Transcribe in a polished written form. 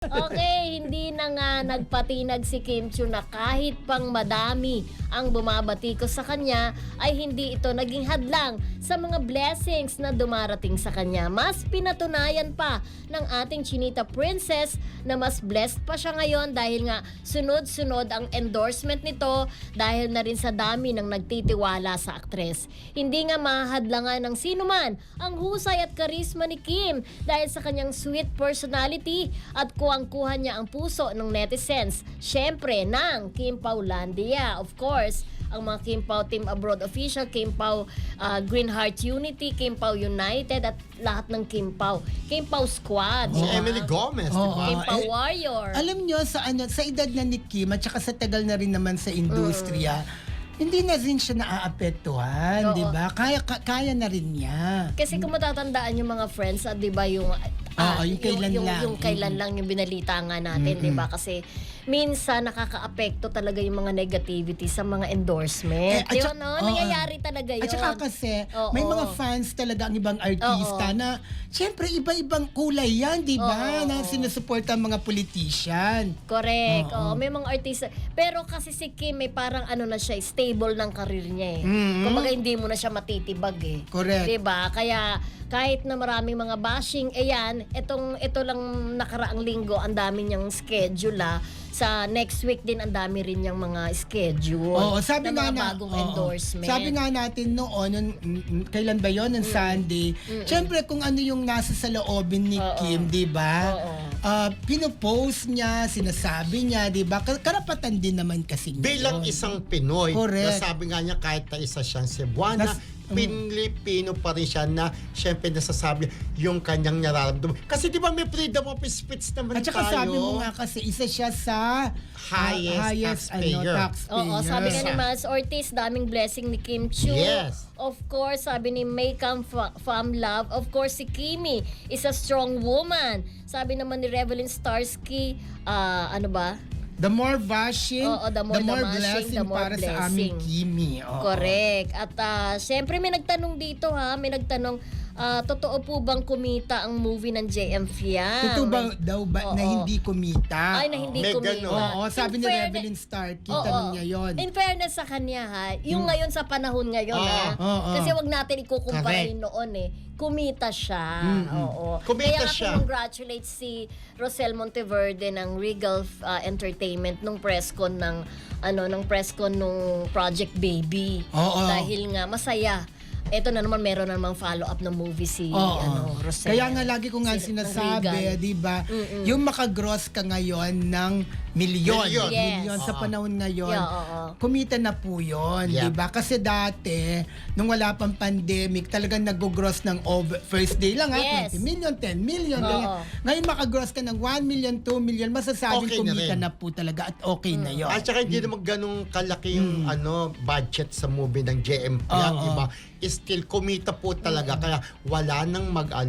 Okay, hindi na nga nagpatinag si Kim Chiu na kahit pang madami ang bumabati ko sa kanya ay hindi ito naging hadlang sa mga blessings na dumarating sa kanya. Mas pinatunayan pa ng ating Chinita Princess na mas blessed pa siya ngayon dahil nga sunod-sunod ang endorsement nito dahil na rin sa dami ng nagtitiwala sa aktres. Hindi nga mahadlangan ng sino man ang husay at karisma ni Kim dahil sa kanyang sweet personality at kuha niya ang puso ng netizens. Siyempre, ng Kim Paulandia. Of course, ang mga Kim Pao Team Abroad Official, Kim Pao Green Heart Unity, Kim Pao United, at lahat ng Kim Pao. Kim Pao Squad. Si diba? Emily Gomez, di ba? Kim Pao Warrior. Alam nyo, sa edad na ni Kim at saka sa tagal na rin naman sa industriya, hindi na rin siya naaapektuhan, Oo. di ba? Kaya na rin niya. Kasi kung matatandaan yung mga friends, di ba yung yung kailan lang. Yung kailan lang yung binalita nga natin, di ba? Kasi minsan nakakaapekto talaga yung mga negativity sa mga endorsement. At Di ba, saka- no? oo. Nangyayari talaga yun. At saka kasi, Oo. may mga fans talaga ang ibang artista Oo. na, syempre, iba-ibang kulay yan, di ba? Oo. Na sinusuporta ang mga politician. Correct. Oo. May mga artista. Pero kasi si Kim, may parang ano na siya, stable ng karir niya eh. Mhm. Kumbaga hindi mo na siya matitibag eh. Correct. Diba? Kaya kahit na maraming mga bashing, ito lang nakaraang linggo, ang dami niyang schedule Sa next week din, ang dami rin niyang mga schedule. Oo, sabi ng nga mga na, bagong oo. endorsement. Sabi nga natin noon, kailan ba yon ng Sunday, syempre kung ano yung nasa sa loobin ni Oo. Kim, di ba? Oo. Pinopost niya, sinasabi niya, di ba? Karapatan din naman kasi niya Bilang yun. isang Pinoy, Correct. na sabi nga niya kahit na isa siyang Cebuana, Pilipino pa rin siya na syempre nasasabi yung kanyang nararamdaman. Kasi di ba may freedom of speech naman At saka tayo? sabi mo nga kasi isa siya sa Highest taxpayer. taxpayer. Oo, sabi nga ni Miles Ortiz, daming blessing ni Kim Chiu. Yes. Of course, sabi ni May Cam Fam Love, of course si Kimi is a strong woman. Sabi naman ni Revelyn Starsky, ano ba? The more bashing, Oo, the more bashing, blessing the more para sa aming blessing. Kimi. Oo. Correct. At syempre may nagtanong dito may nagtanong, totoo po bang kumita ang movie ng JM Fiang? Totoo ba daw ba na Oo. hindi kumita? Ay, na hindi May kumita. ganon. Oo, sabi In ni fairness- Revelyn Starkey, Oo. tanong niya yun. In fairness sa kanya yung ngayon sa panahon ngayon Oo. kasi wag natin ikukumpara Correct. noon kumita siya. Oo. Kumita Kaya siya. congratulate si Rosel Monteverde ng Regal Entertainment nung press con ng press con nung Project Baby. Oo. Dahil nga masaya. Ito na naman, meron na namang follow-up ng movie si Oo. Rosel. Kaya nga lagi ko nga Si- ng sinasabi, Regal. di ba, yung makagross ka ngayon ng milyon, Milyon. Yes. milyon sa panahon ngayon, Yeah, oo. kumita na po yun, Yeah. di ba? Kasi dati, nung wala pang pandemic, talagang nag-gross ng first day lang, Yes. 20 million, 10 million. Oo. ganyan. Ngayon makagross ka ng 1 million, 2 million, masasabing Okay na kumita rin. na po talaga at okay na yun. At saka hindi naman ganun kalaki yung budget sa movie ng JM Oo. Piang, di ba? Still kumita po talaga kaya wala nang magko